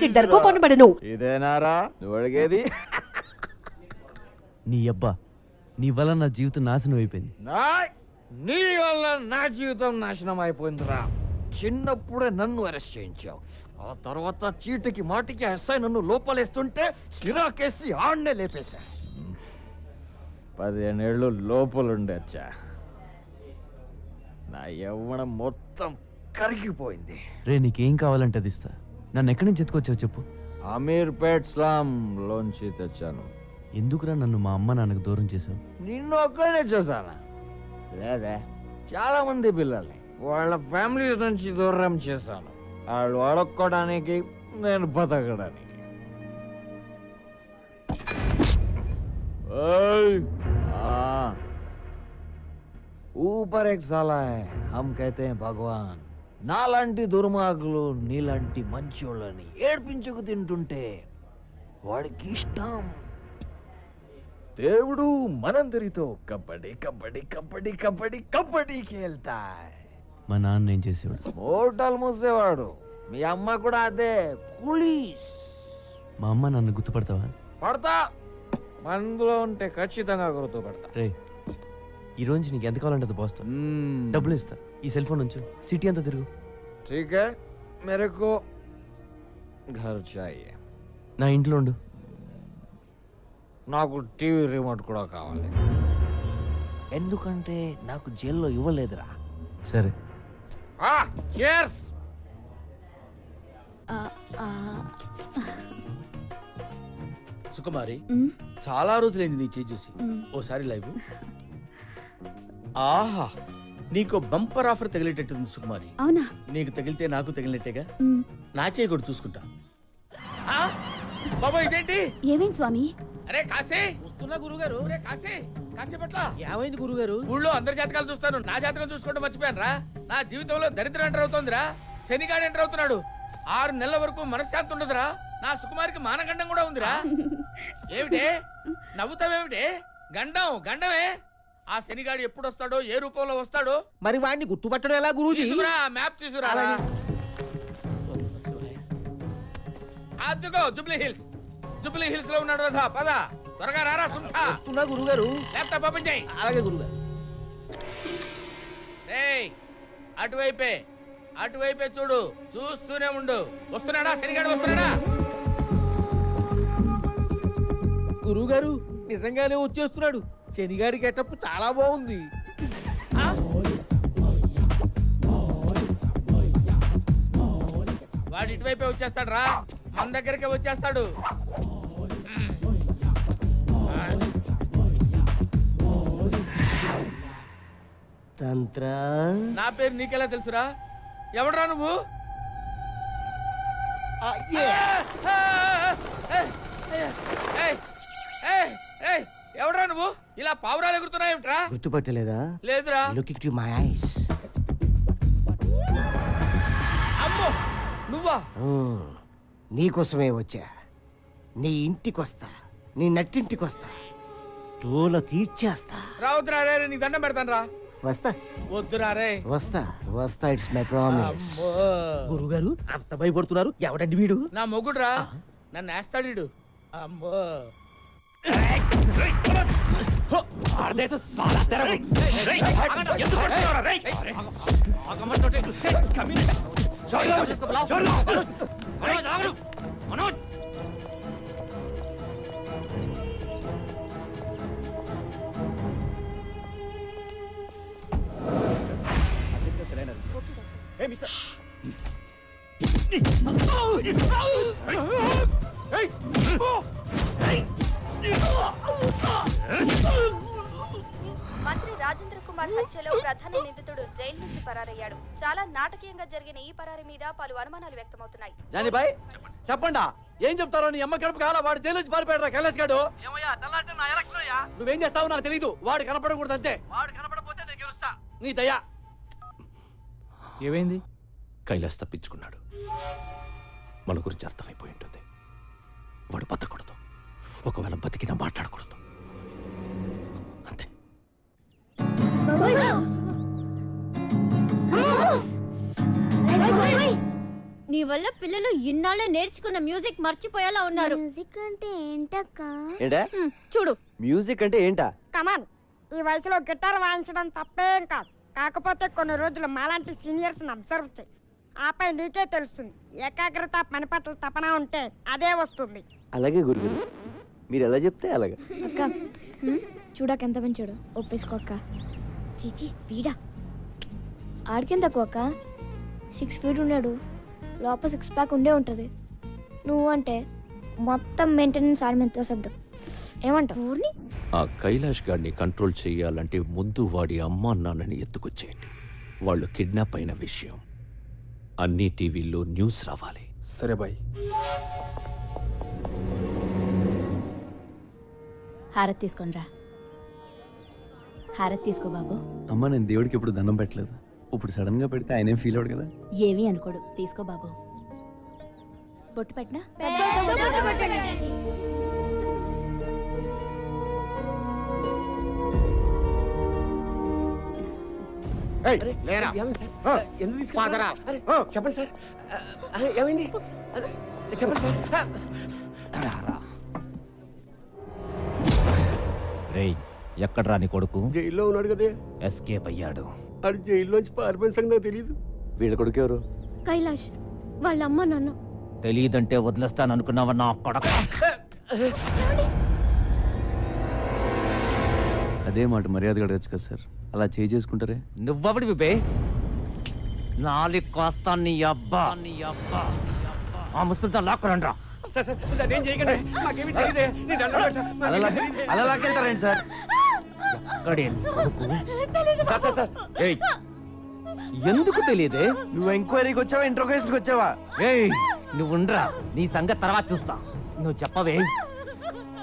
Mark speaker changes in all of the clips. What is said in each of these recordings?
Speaker 1: Market ధరకు కొనబడను.
Speaker 2: ఇదేనారా నువ్వు అడిగేది?
Speaker 3: నీ అబ్బా, నీ వల్ల నా జీవితం నాశనం అయిపోయింది.
Speaker 2: నీ వల్ల నా జీవితం నాశనం అయిపోయిందిరా. చిన్నప్పుడే నన్ను అరెస్ట్ చేయించావు, ఆ తర్వాత చీటికి మాటికి ఎస్ఐ నన్ను లోపలేస్తుంటే చిరాకేసి ఆడనే లేపేశా. 15 ఏళ్ళు లోపలుండొచ్చా, నా యవ్వనం మొత్తం కరిగిపోయింది.
Speaker 3: రే, నీకేం కావాలంటే అది ఇస్తా. నన్ను ఎక్కడి నుంచి ఎత్తుకొచ్చావు చెప్పు.
Speaker 2: అమీర్పేట్ స్లామ్ లోంచి తెచ్చాను.
Speaker 3: ఎందుకురా నన్ను మా అమ్మ నాన్నకు దూరం చేసావు?
Speaker 2: నిన్ను ఒక్కడే చూసానా? లేదా, చాలా మంది పిల్లల్ని వాళ్ళ ఫ్యామిలీస్ నుంచి దూరం చేశాను. వాళ్ళు అడుక్కోవడానికి, నేను బతకడానికి. ऊपर एक साला है, हम कहते हैं भगवान. నాలాంటి దుర్మార్గులు నీలాంటి మంచోళ్ళని ఏడ్పించుకు తింటుంటే వాడికి ఇష్టం. దేవుడు మనందరితో కబడ్డీ కబడ్డీ కబడ్డీ కబడ్డీ కబడ్డీ ఖేల్తా.
Speaker 3: మా నాన్న ఏం చేసేవాడు?
Speaker 2: హోటల్ మూసేవాడు. మీ అమ్మ కూడా అదే, కులీస్.
Speaker 3: మా అమ్మ నన్ను గుర్తుపడతావా?
Speaker 2: పడతా, మందులో ఉంటే ఖచ్చితంగా గుర్తుపడతా.
Speaker 3: రే, ఈ రోజు నీకు ఎంత కావాలంటే అది పోస్తా. డబ్బులు ఇస్తా. ఈ సెల్ ఫోన్ ఉంచు, సిటీ అంతా తిరుగు.
Speaker 2: ठीक है, मेरे को घर चाहिए.
Speaker 3: నా ఇంట్లో ఉండు.
Speaker 2: నాకు టీవీ రిమోట్ కూడా కావాలి, ఎందుకంటే నాకు జైల్లో ఇవ్వలేదురా.
Speaker 3: సరే. చేర్స్.
Speaker 4: సుకుమారి, చాలా రోజులైంది నీ చేయి చూసి. ఓసారి లైవ్. ఆహా, నీకు బంపర్ ఆఫర్ తగిలేటట్టుంది సుకుమారి.
Speaker 5: అవునా?
Speaker 4: నీకు తగిలితే నాకు తగిలినట్టేగా. నా చేయి కూడా చూసుకుంటా. బాబా, ఇదేంటి?
Speaker 5: ఏమైంది స్వామి?
Speaker 4: అరే కాశీ, వస్తున్నా గురుగారు. అరే కాశీ, కాశీ పట్ల
Speaker 6: ఏమైంది గురుగారు?
Speaker 4: ఊళ్ళో అందరి జాతకాలు చూస్తాను, నా జాతకం చూసుకోవడం మర్చిపోయాను రా. నా జీవితంలో దరిద్రం ఎంటర్ అవుతోందిరా. శనిగాడు ఎంటర్ అవుతున్నాడు. 6 నెలల వరకు మనశ్శాంతి ఉండదురా. నా సుకుమారికి మానగండం కూడా ఉందిరా. ఏమిటే నవ్వుతావేమిటే? గండం గండమే. ఆ శనిగాడు ఎప్పుడు వస్తాడో, ఏ రూపంలో వస్తాడో
Speaker 6: మరి వాడిని గుర్తుపట్టడం ఎలా గురూజీ?
Speaker 4: తీసుకురా, మ్యాప్ తీసుకురా. అదిగో జూబ్లీ హిల్స్. జూబ్లీ హిల్స్ లో ఉన్నాడు కదా, పద త్వరగా రారా.
Speaker 6: వస్తున్నా గురుగారు.
Speaker 4: ల్యాప్టాప్ ఓపెన్ చేయి.
Speaker 6: అలాగే గురుగారు.
Speaker 4: ఏయ్, అటువైపే అటువైపే చూడు, చూస్తూనే ఉండు. వస్తున్నాడా శనిగాడు? వస్తున్నాడా?
Speaker 6: గురుగారు నిజంగానే వచ్చేస్తున్నాడు. శనిగాడి గెటప్ చాలా బాగుంది.
Speaker 4: వాడు ఇటువైపే వచ్చేస్తాడు రా, మన దగ్గరికి వచ్చేస్తాడు.
Speaker 6: తంత్ర.
Speaker 4: నా పేరు నీకెలా తెలుసురా? ఎవడరా నువ్వు? ఎవడరా నువ్వు? ఇలా పావురాలు ఎగురుతున్నాయేమిట్రా?
Speaker 6: గుర్తుపట్టలేదా?
Speaker 4: లేదురా.
Speaker 6: Look it my eyes.
Speaker 4: అమ్మో, నువ్వా?
Speaker 6: నీకోసమే వచ్చా. నీ ఇంటికొస్తా, నీ నట్టింటికొస్తా, తోల తీర్చేస్తా.
Speaker 4: రావద్దురా రే, నీకు దండం పెడతాను రా.
Speaker 6: వస్తా.
Speaker 4: వద్దురా రే.
Speaker 6: వస్తా వస్తా, ఇట్స్ మై ప్రామిస్. గురుగారు అంత భయపడుతున్నారు, ఎవడండి వీడు?
Speaker 4: నా మొగుడురా, నన్ను వేస్తాడు వీడు. అమ్మో.
Speaker 7: మంత్రి రాజేంద్ర కుమార్ హత్యలో ప్రధాన నిందితుడు జైలు నుంచి పరారయ్యాడు. చాలా నాటకీయంగా జరిగిన ఈ పరారి మీద పలు అనుమానాలు వ్యక్తమవుతున్నాయి.
Speaker 8: జానీబాయ్, చెప్పండా ఏం చెప్తారో? నీ అమ్మ గడప కావాలా? వాడు జైలు నుంచి పారిపోయాడు. కైలాస్ గాడు నువ్వేం చేస్తావో నాకు తెలీదు. వాడు కనపడకూడదు అంతే. వాడు కనపడపోతే నేను గెలుస్తా. నీ దయా.
Speaker 3: ఏమైంది?
Speaker 9: కైలాస్ తప్పించుకున్నాడు. మన గురించి అర్థమైపోయి ఉంటుంది. వాడు బతకూడదు. ఒకవేళ బతికినా మాట్లాడకూడదు. అంతే.
Speaker 1: నీ వల్ల పిల్లలు ఇన్నాళ్ళు నేర్చుకున్న మ్యూజిక్ మర్చిపోయేలా ఉన్నారు.
Speaker 5: మ్యూజిక్ అంటే ఏంటక్క?
Speaker 6: ఏంటా
Speaker 1: చూడు,
Speaker 6: మ్యూజిక్ అంటే ఏంటా?
Speaker 10: కమాన్, ఈ వయసులో గిటార్ వాయించడం తప్పేం కాదు. కాకపోతే కొన్ని రోజులు మాలాంటి సీనియర్స్ అబ్జర్వ్ చేయి. ఆపై నీకే తెలుస్తుంది. ఏకాగ్రత, పని పట్ల తపన ఉంటే అదే వస్తుంది.
Speaker 6: అలాగే గురుగారు, మీరు ఎలా చెప్తే అలాగే.
Speaker 5: అక్క చూడక ఎంత పెంచాడు, ఒప్పేసుకో అక్క. చీచి వీడా ఆడికేం తక్కువ అక్క. 6 feet ఉన్నాడు, లోపల 6 pack ఉండే ఉంటుంది. నువ్వు అంటే మొత్తం మెయింటెనెన్స్ ఆడి మీద శబ్దం. ఏమంటావు ఊరిని?
Speaker 9: ఆ కైలాష్ గాడిని కంట్రోల్ చేయాలంటే ముందు వాడి అమ్మా నాన్నని ఎత్తుకొచ్చేయండి. వాళ్ళు కిడ్నాప్ అయిన విషయం అన్ని టీవీల్లో న్యూస్ రావాలి.
Speaker 8: సరే బాయ్.
Speaker 1: హారతి తీసుకోనరా. హారతి తీసుకో బాబు.
Speaker 3: అమ్మ నేను దేవుడికి ఎప్పుడు దండం పెట్టలేదు, ఇప్పుడు సడన్ గా పెడితే ఆయనేం ఫీల్ అవడు కదా.
Speaker 1: ఏమీ అనుకోడు, తీసుకో బాబు. బొట్టు పెట్టినా?
Speaker 2: లేరా
Speaker 8: ఎందుకు
Speaker 2: పాదరా.
Speaker 8: చెప్పండి సార్, ఏమైంది చెప్పండి సార్.
Speaker 11: రేయ్, ఎక్కడ్రా నీ కొడుకు?
Speaker 8: జైల్లో ఉన్నాడు కదే.
Speaker 11: ఎస్కేప్ అయ్యాడు.
Speaker 8: అది జైల్లోంచి పారిపోయిన సంగతి నాకు తెలియదు.
Speaker 6: వీళ్ళ కొడుకు ఎవరు?
Speaker 1: కైలాష్ వాళ్ళ అమ్మ నాన్న.
Speaker 11: తెలియదంటే వదిలేస్తాననుకున్నావా నా కొడక?
Speaker 3: అదే మాట మర్యాదగా అడగచ్చు కదా సార్, అలా చేసుకుంటారే.
Speaker 11: నువ్వెవడి విబే? నాలుగు కోస్తా నీ అబ్బా. ఆ ముసలితో లాక్కురండ్రా.
Speaker 3: అలా లాక్కెళ్తారండి సార్.
Speaker 11: ఎక్కడే నీ కొడుకు? ఏయ్, ఎందుకు తెలియదే?
Speaker 3: నువ్వు ఎంక్వైరీకి వచ్చావా, ఇంట్రోగేషన్కి వచ్చావా?
Speaker 11: ఏయ్, నువ్వుండ్రా, నీ సంగతి తర్వాత చూస్తా. నువ్వు చెప్పవే,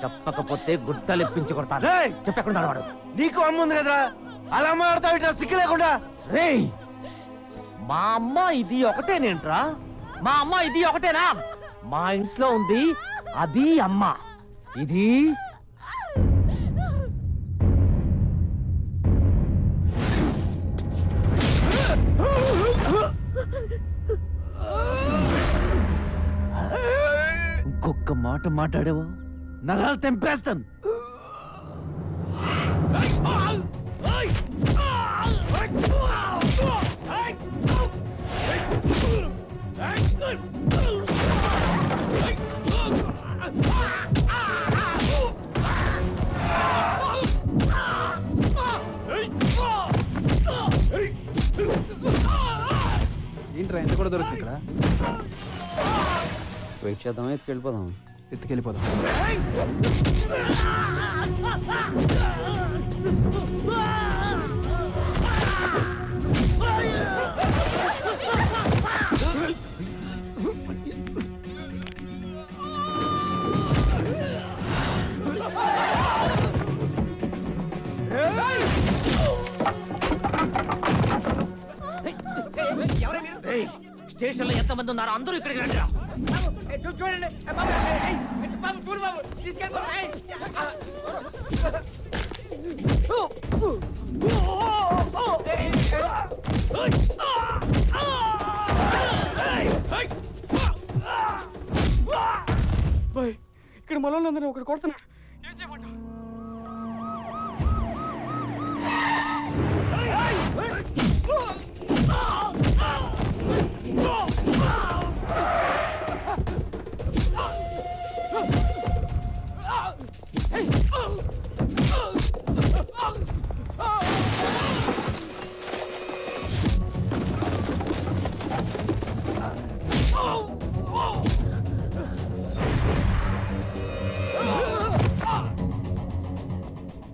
Speaker 11: చెప్పకపోతే గుడ్డలిప్పించి కొడతాను. చెప్పకుండా వాడు.
Speaker 3: నీకు అమ్మ ఉంది కదరా, అలా మాడతావు ఇట్లా సిక్కు లేకుండా.
Speaker 11: రేయ్, మా అమ్మ ఇది ఒకటేనేంట్రా? మా అమ్మ ఇది ఒకటేనా? మా ఇంట్లో ఉంది అది అమ్మ, ఇది
Speaker 3: ఇంకొక మాట మాట్లాడేవో నరాలు తెంపేస్తాను.
Speaker 8: ఏంట్రా ఎంత కూడా దొరుకుతుంది ఇక్కడ?
Speaker 6: వెయిట్ చేద్దామా, ఎత్తుకెళ్ళిపోదాం?
Speaker 8: ఎత్తుకెళ్ళిపోదాం.
Speaker 11: స్టేషన్ లో ఎంతమంది ఉన్నారో అందరూ ఇక్కడికి రండిరా.
Speaker 4: చూడండి బాబు, చూడు బాబు, తీసుకెళ్ళిపోయి.
Speaker 10: ఇక్కడ మనోళ్ళందరూ ఒకటి కొడుతున్నాడు. ఏం చేయమంటావు?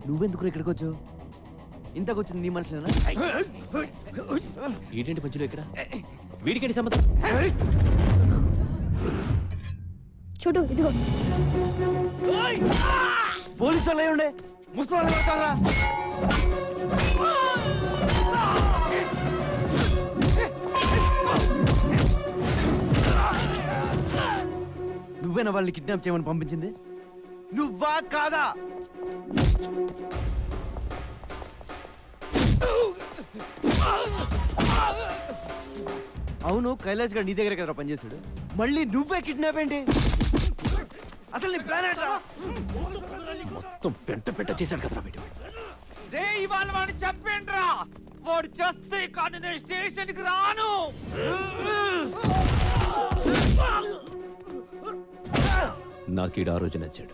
Speaker 3: నువ్వెందుకు ఇక్కడికి వచ్చావు? ఇంతకొచ్చింది నీ మనుషులేనా?
Speaker 9: ఏంటంటే మధ్యలో ఇక్కడ వీడికేంటి సంబంధం?
Speaker 5: చూడు ఇదిగో.
Speaker 3: పోలీసు వాళ్ళు ఉండే ముసలి పడతారా? నువ్వేనా వాళ్ళని కిడ్నాప్ చేయమని పంపించింది? నువ్వా కాదా? అవును కైలాష్ గారు నీ దగ్గర కదా పనిచేశాడు, మళ్ళీ నువ్వే కిడ్నాప్ ఏంటి? అసలు నీ ప్లాన్ ఏంట్రా?
Speaker 9: మొత్తం పెంట చేశాడు కదరా వీడు.
Speaker 11: రే ఇవాళ వాడిని చంపేండ్రా, వాడు చేస్తే కానీ నేను స్టేషన్కి రాను.
Speaker 9: నాకీడు ఆ రోజు నచ్చాడు,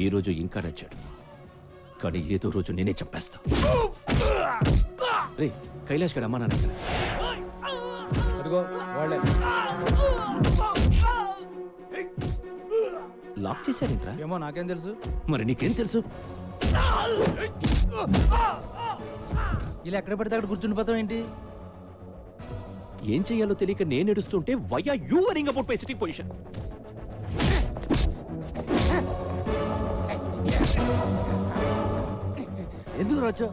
Speaker 9: ఈ రోజు ఇంకా నచ్చాడు, కానీ ఏదో రోజు నేనే చంపేస్తా. రే కైలాష్ గడ అమ్మా నాన్న లాక్ చేశారేంట్రా?
Speaker 4: ఏమో నాకేం తెలుసు.
Speaker 9: మరి నీకేం తెలుసు?
Speaker 4: ఇలా ఎక్కడ పడితే అక్కడ కూర్చుండిపోతాం ఏంటి?
Speaker 9: ఏం చెయ్యాలో తెలియక నేను ఎడుస్తుంటే why are you worrying about my sitting position?
Speaker 3: ఎందుకు రాచో?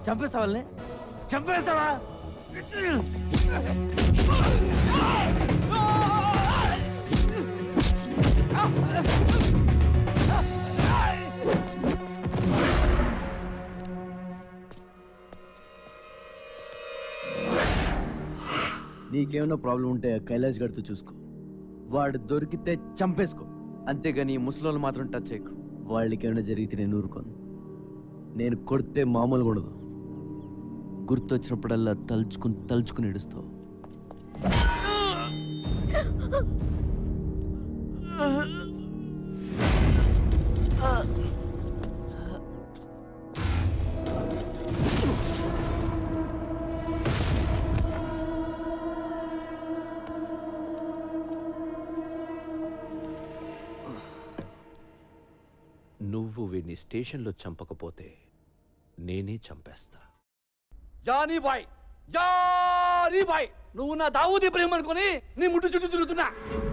Speaker 3: చంపేస్తావాళ్ళని? చంపేస్తావా? నీకేమైనా ప్రాబ్లం ఉంటే కైలాష్ గడితో చూసుకో, వాడు దొరికితే చంపేసుకో, అంతేగాని ముసలోళ్ళు మాత్రం టచ్ చేయకు. వాళ్ళకి ఏమైనా జరిగితే నేను ఊరుకోను. నేను కొడితే మామూలుగా ఉండదు, గుర్తొచ్చినప్పుడల్లా తలుచుకుని ఏడుస్తావు.
Speaker 9: నువ్వు వీడిని స్టేషన్లో చంపకపోతే నేనే చంపేస్తా.
Speaker 8: జానీ బాయ్, నువ్వు నా దావూద్ ఇబ్రహీం అనుకుని నీ ముట్టు చుట్టూ తిరుగుతున్నా,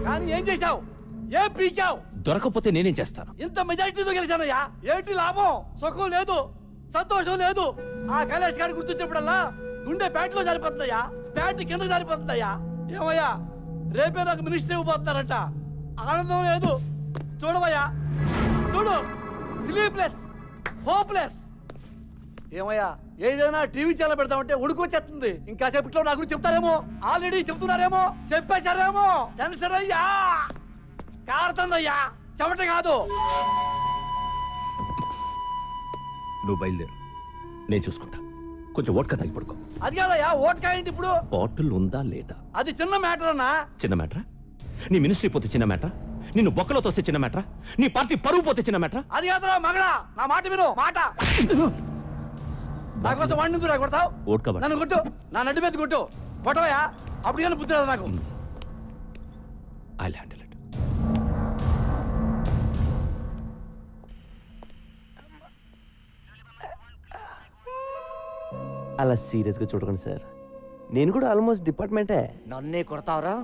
Speaker 8: కానీ ఏం చేశావు? ఏం పీకావు?
Speaker 9: దొరకపోతే నేనేం చేస్తాను?
Speaker 8: ఇంత మెజారిటీతో గెలిచానయ్యా, ఏంటి లాభం? సుఖం లేదు, సంతోషం లేదు. ఆ కైలాష్ గారి గుర్తొచ్చినప్పుడల్లా గుండె బ్యాట్లో జారిపోతుందయ్యా, బ్యాట్ కింద జారిపోతుందయ్యా. ఏమయ్యా, రేపే నాకు మినిస్టర్ ఇవ్వబోతున్నారంట, ఆనందం లేదు. చూడవయ్యా, చూడు, స్లీప్లెస్, హోప్లెస్. ఏమయ్యా, ఏదైనా టీవీ ఛానల్ పెడతామంటే ఉడుకొచ్చేస్తుంది. ఇంకా సేపట్లో నా గురించి చెప్తారేమో, ఆల్రెడీ చెప్తున్నారేమో, చెప్పేశారేమో. టెన్షన్ అయ్యా, కారుతుందయ్యా, చెమట కాదు.
Speaker 9: నువ్వు బయలుదేరు, నేను చూసుకుంటా. కొంచెం ఓట్కా తాగి పడుకో.
Speaker 8: అది కాదయ్యా, ఓట్కా ఏంటి ఇప్పుడు?
Speaker 9: బాటిల్ ఉందా లేదా?
Speaker 8: అది చిన్న మ్యాటర్ అన్నా.
Speaker 9: చిన్న మ్యాటరా? నీ మినిస్ట్రీ పోతే చిన్న మ్యాటరా? నిన్ను బొక్కలో తోస్తే చిన్న మ్యాటరా? నీ పార్టీ పరువు పోతే చిన్న మ్యాటరా?
Speaker 8: అది కాదురా మగడా, నా మాట విను, మాట. నా కోసం వాడిని ఎందుకు కొడతావు?
Speaker 9: ఓట్కా
Speaker 8: నన్ను కొట్టు, నా నడ్డు మీద కొట్టు, కొట్టవయ్యా. అప్పుడు కానీ బుద్ధి రాదు నాకు.
Speaker 9: I'll handle it.
Speaker 3: అలా సీరియస్గా చూడకండి సార్, నేను కూడా ఆల్మోస్ట్ డిపార్ట్మెంటే.
Speaker 11: నన్నే కొడతావరా?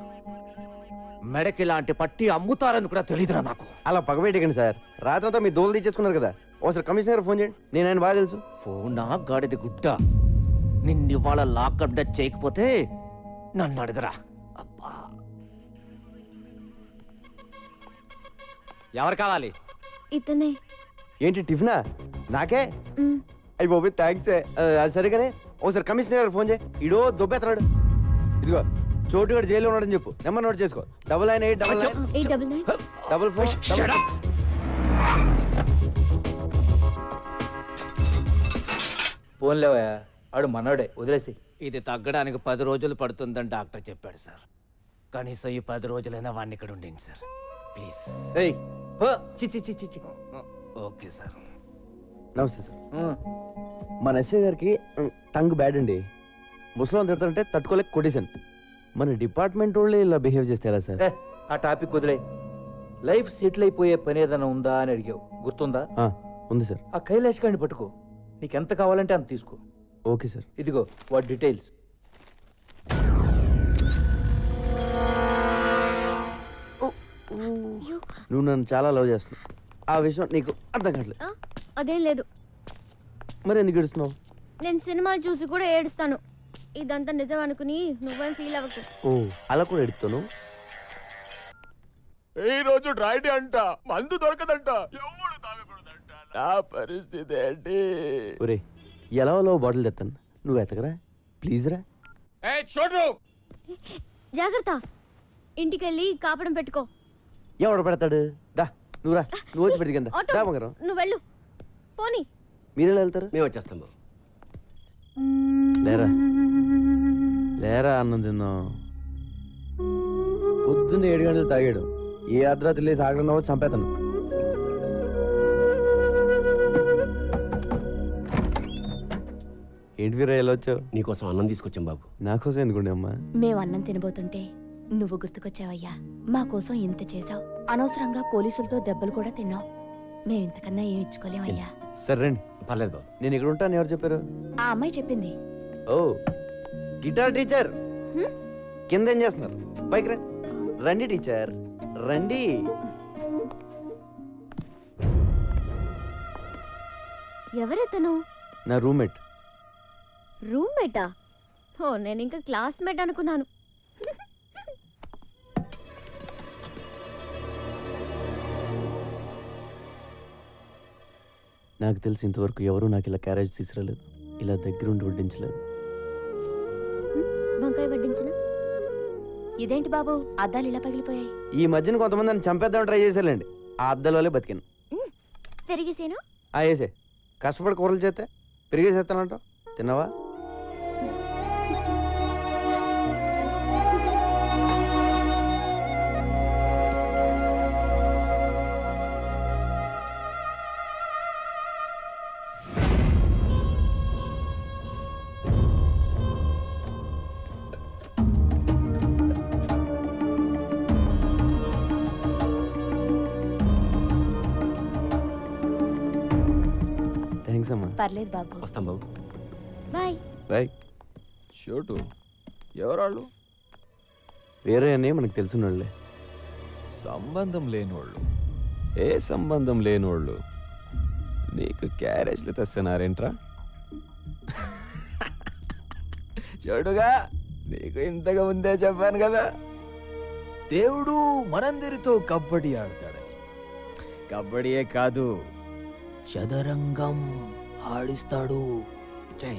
Speaker 11: మెడకి లాంటి పట్టి అమ్ముతారని కూడా తెలీదురా నాకు.
Speaker 3: అలా పగబెట్టకండి సార్, రాత్రంతా మీ దోలు తీసేసుకున్నారు కదా. ఒకసారి కమిషనర్ ఫోన్ చేయండి, నేను ఆయన బాగా తెలుసు.
Speaker 11: ఫోనా గాడిది గుడ్డ, నిన్నివాళ లాకప్ డచ్ చేయకపోతే నన్ను అడగరా. అబ్బా, ఎవరు కావాలి?
Speaker 5: ఇతనే.
Speaker 3: ఏంటి టిఫినా? నాకే? అయ్యి బాబు థ్యాంక్స్. అది సరిగానే ఒకసారి కమిషనర్ ఫోన్ చేయి, ఇడో దొబ్బెత్తనాడు. ఇదిగో చోటుగాడు జైల్లో ఉన్నాడని చెప్పు, నెంబర్ నోట్ చేసుకో. 998944.
Speaker 4: పోన్లేవయ్యా, ఆడు మనోడే, వదిలేసి.
Speaker 11: ఇది తగ్గడానికి 10 రోజులు పడుతుందని డాక్టర్ చెప్పాడు సార్. కనీసం ఈ 10 రోజులైనా వాడిని ఇక్కడ ఉండండి సార్, ప్లీజ్.
Speaker 3: ఏయ్
Speaker 11: చి. Okay sir.
Speaker 3: నమస్తే సార్. మన ఎస్ఐ గారికి టంగ్ బ్యాడ్ అండి, ముసలాం తిడతారంటే తట్టుకోలేక కొట్టేశాను. మన డిపార్ట్మెంట్ వాళ్ళు ఇలా బిహేవ్ చేస్తే ఎలా సార్?
Speaker 4: ఆ టాపిక్ వదిలే. లైఫ్ సెటిల్ అయిపోయే పని ఏదైనా ఉందా అని అడిగావు, గుర్తుందా?
Speaker 3: ఉంది సార్.
Speaker 4: ఆ కైలాష్ గారిని పట్టుకో, నీకెంత కావాలంటే అంత తీసుకో.
Speaker 3: Okay sir.
Speaker 4: ఇదిగో వాటి డీటెయిల్స్.
Speaker 3: నువ్వు నన్ను చాలా లవ్ చేస్తున్నావు, ఆ విషయం నీకు అర్థం కావట్లేదు.
Speaker 5: అదేం లేదు,
Speaker 3: మరి ఎందుకు ఏడుస్తున్నావు?
Speaker 5: నేను సినిమాలు చూసి కూడా ఏడుస్తాను. ఇదంతా నిజం అనుకుని నువ్వేం ఫీల్ అవ్వకు.
Speaker 3: ఓ అలా కూడా ఎడుతాను.
Speaker 11: ఈ రోజు డ్రైడే అంట, మందు దొరకదంట, ఎవడు తాగకూడదంట. నా పరిస్థితి ఏంటి?
Speaker 3: ఒరే ఎలా బాటిల్ తెస్తాను, నువ్వు ఎతకరా ప్లీజ్ రా.
Speaker 4: చూడు,
Speaker 5: జాగ్రత్త, ఇంటికెళ్ళి కాపడం పెట్టుకో.
Speaker 3: ఎవడు పెడతాడు? దా నువ్వు రా, నువ్వు వచ్చి పెడితే
Speaker 5: ఆటో,
Speaker 3: దా బంగారం.
Speaker 5: నువ్వు వెళ్ళు. పోనీ.
Speaker 3: మీరెలా వెళ్తారు?
Speaker 6: మేము వచ్చేస్తాం బాబు.
Speaker 3: లేరా లేరా, అన్నం తిన్నాం. పొద్దున్న 7 గంటలు తాగాడు. ఏ అర్ధరాత్రి లేసి ఆగడం చంపేతాను. ఏంటి వీరా ఎలా వచ్చావు?
Speaker 6: నీకోసం అన్నం తీసుకొచ్చాం బాబు.
Speaker 3: నాకోసం ఎందుకుండే అమ్మా?
Speaker 1: మేము అన్నం తినబోతుంటే నువ్వు గుర్తుకొచ్చావయ్యా. మా కోసం ఇంత చేసావు. అనవసరంగా పోలీసులతో దెబ్బలు కూడా తిన్నావు. మేము ఇంతకన్నా ఏం ఇచ్చుకోలేమయ్యా.
Speaker 3: సరే రండి.
Speaker 6: పర్లేదు బాబు.
Speaker 3: నేను ఇక్కడ ఉంటాను. ఎవరు చెప్పారు?
Speaker 1: ఆ అమ్మాయి చెప్పింది.
Speaker 3: ఓ గిటార్ టీచర్, కింద ఏం చేస్తున్నారు? పైకి రండి. రండి టీచర్ రండి.
Speaker 5: ఎవరెతను?
Speaker 3: నా రూమ్మేట్.
Speaker 5: రూమ్మేటా? ఓ, నేను ఇంకా క్లాస్మేట్ అనుకున్నాను.
Speaker 3: నాకు తెలిసి ఇంతవరకు ఎవరూ నాకు ఇలా క్యారేజ్ తీసుకురాలేదు, ఇలా దగ్గరుండి వడ్డించలేదు.
Speaker 5: వంకాయ వడ్డించిన?
Speaker 1: ఇదేంటి బాబు, అద్దాలు ఇలా పగిలిపోయాయి?
Speaker 3: ఈ మధ్యన కొంతమంది నన్ను చంపేద్దామని ట్రై చేశారండి. ఆ అద్దాల వల్లే బతికాను.
Speaker 5: పెరిగేసేనా?
Speaker 3: వేసే కష్టపడి కూరలు చేస్తే పెరిగేసేస్తానంట. తిన్నావా? థ్యాంక్స్ అమ్మా.
Speaker 1: పర్లేదు బాబు.
Speaker 6: వస్తాం బాబు.
Speaker 5: బాయ్.
Speaker 3: బాయ్.
Speaker 2: చోటు ఎవరాళ్ళు?
Speaker 3: వేరే అని మనకు తెలిసినోళ్ళే.
Speaker 2: సంబంధం లేనివాళ్ళు. ఏ సంబంధం లేనివాళ్ళు నీకు క్యారేజ్లు తెస్తున్నారేంట్రా? చూడుగా, నీకు ఇంతగా ముందే చెప్పాను కదా, దేవుడు మనందరితో కబడ్డీ ఆడతాడని. కబడ్డీయే కాదు, చదరంగం ఆడిస్తాడు. జై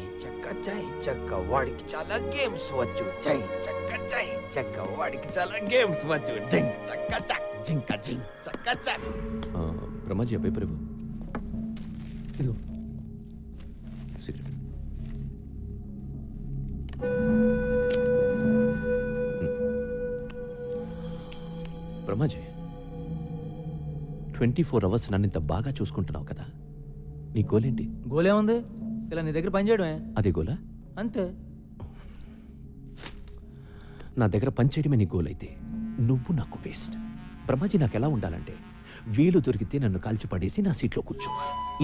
Speaker 2: చక్క వాడికి చాలా గేమ్స్ వచ్చు. జై చక్క వాడికి చాలా గేమ్స్ వచ్చు. జై చక్క చక్క.
Speaker 9: బ్రహ్మాజీ పేపర్ ఇవ్వు. సిగరెట్. బ్రహ్మాజీ, 24 అవర్స్ నన్ను ఇంత బాగా చూసుకుంటున్నావు కదా, నీ గోలేంటి?
Speaker 8: గోలేముంది, ఇలా నీ దగ్గర పని చేయడమే.
Speaker 9: అదే గోలా?
Speaker 8: అంతే.
Speaker 9: నా దగ్గర పనిచేయడమే నీ గోల్ అయితే నువ్వు నాకు వేస్ట్. బ్రహ్మాజీ, నాకు ఎలా ఉండాలంటే వీలు దొరికితే నన్ను కాల్చి పడేసి నా సీట్లో కూర్చో.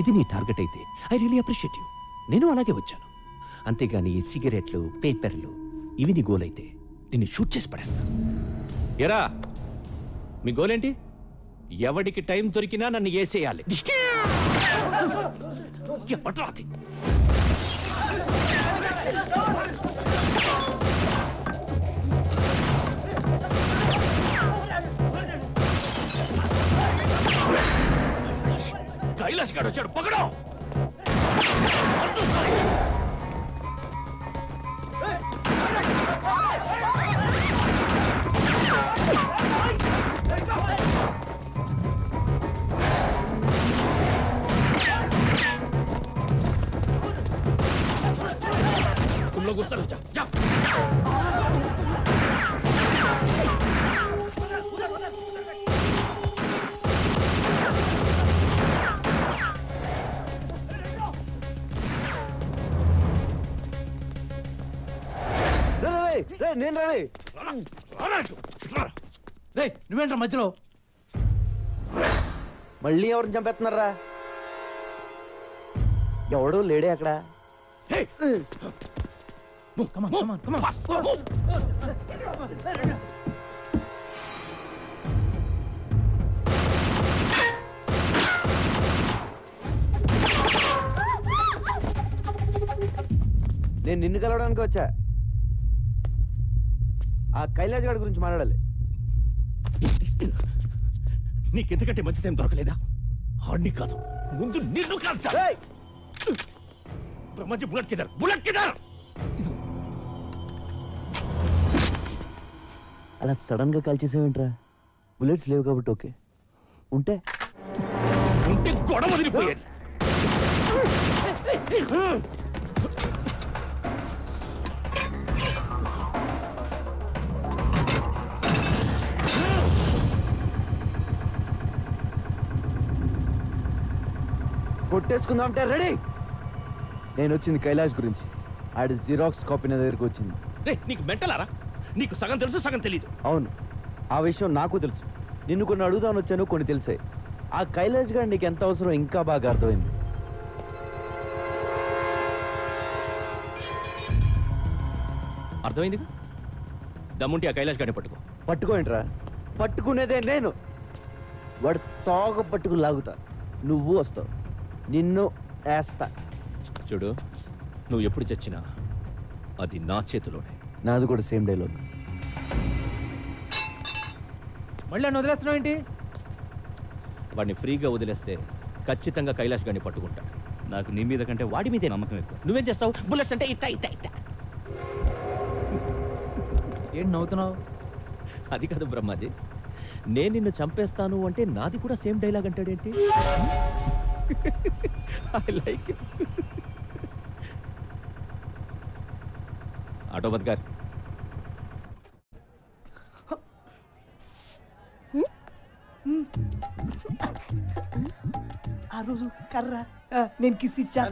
Speaker 9: ఇది నీ టార్గెట్ అయితే ఐ రియలీ అప్రిషియేట్ యూ. నేను అలాగే వచ్చాను. అంతేగాని ఈ సిగరెట్లు, పేపర్లు ఇవి నీ గోల్ అయితే నిన్ను షూట్ చేసి పడేస్తా. ఎరా, మీ గోల్ ఏంటి? ఎవడికి టైం దొరికినా నన్ను వేసేయాలి. ఎవడ్రాది? కైలాష్ గారు వచ్చాడు, పగడం. तुम लोग उस तरफ जाओ, जाओ।
Speaker 3: నేను రే.
Speaker 8: నువ్వేంట్రా మధ్యలో?
Speaker 3: మళ్ళీ ఎవరిని చంపేస్తున్నారా? ఎవడు లేడే అక్కడ. నేను నిన్ను కలవడానికి వచ్చా. ఆ కైలాష్ గారి గురించి మాట్లాడాలి.
Speaker 9: నీకెందుకంటే మంచి టైం దొరకలేదా? ఆడిని కాదు, ముందు నిన్ను కాల్చా. బ్రహ్మాజీ, బుల్లెట్ కిదర్, బుల్లెట్ కిదర్.
Speaker 3: అలా సడన్ గా కాల్ చేసావేంట్రా? బుల్లెట్స్ లేవు కాబట్టి ఓకే, ఉంటే
Speaker 9: ఉంటే గొడవ వదిలిపోయేది.
Speaker 3: కొట్టేసుకుందాం అంటే రెడీ. నేను వచ్చింది కైలాష్ గురించి. ఆడి జిరాక్స్ కాపీ నా దగ్గరికి వచ్చింది.
Speaker 9: రే, నీకు మెంటలారా? నీకు సగం తెలుసు, సగం తెలీదు.
Speaker 3: అవును, ఆ విషయం నాకు తెలుసు. నిన్ను కొన్ని అడుగుదామని వచ్చాను, కొన్ని తెలిసాయి. ఆ కైలాష్ గారు నీకు ఎంత అవసరం ఇంకా బాగా అర్థమైంది.
Speaker 9: అర్థమైంది? దమ్ముంటే ఆ కైలాష్ గారిని పట్టుకో.
Speaker 3: పట్టుకోండిరా, పట్టుకునేదే నేను. వాడు తోక పట్టుకు లాగుతా, నువ్వు వస్తావు, నిన్ను వేస్తా.
Speaker 9: చూడు, నువ్వు ఎప్పుడు చచ్చినా అది నా చేతిలోనే.
Speaker 3: నాది కూడా సేమ్ డైలాగ్.
Speaker 6: మళ్ళీ నన్ను వదిలేస్తున్నావు ఏంటి?
Speaker 9: వాడిని ఫ్రీగా వదిలేస్తే ఖచ్చితంగా కైలాష్ గారిని పట్టుకుంటా. నాకు నీ మీద కంటే వాడి మీదే నమ్మకం ఎక్కువ. నువ్వేం చేస్తావు? బుల్లెట్స్ అంటే ఇట్టా ఇట్టా ఇట్టా.
Speaker 6: ఏంటి నవ్వుతున్నావు?
Speaker 9: అది కాదు బ్రహ్మాజీ, నేను నిన్ను చంపేస్తాను అంటే నాది కూడా సేమ్ డైలాగ్ అంటాడేంటి? I like it. ఆటోబద్ గారు,
Speaker 6: ఆ రోజు కర్ర నేను కిస్ ఇచ్చా.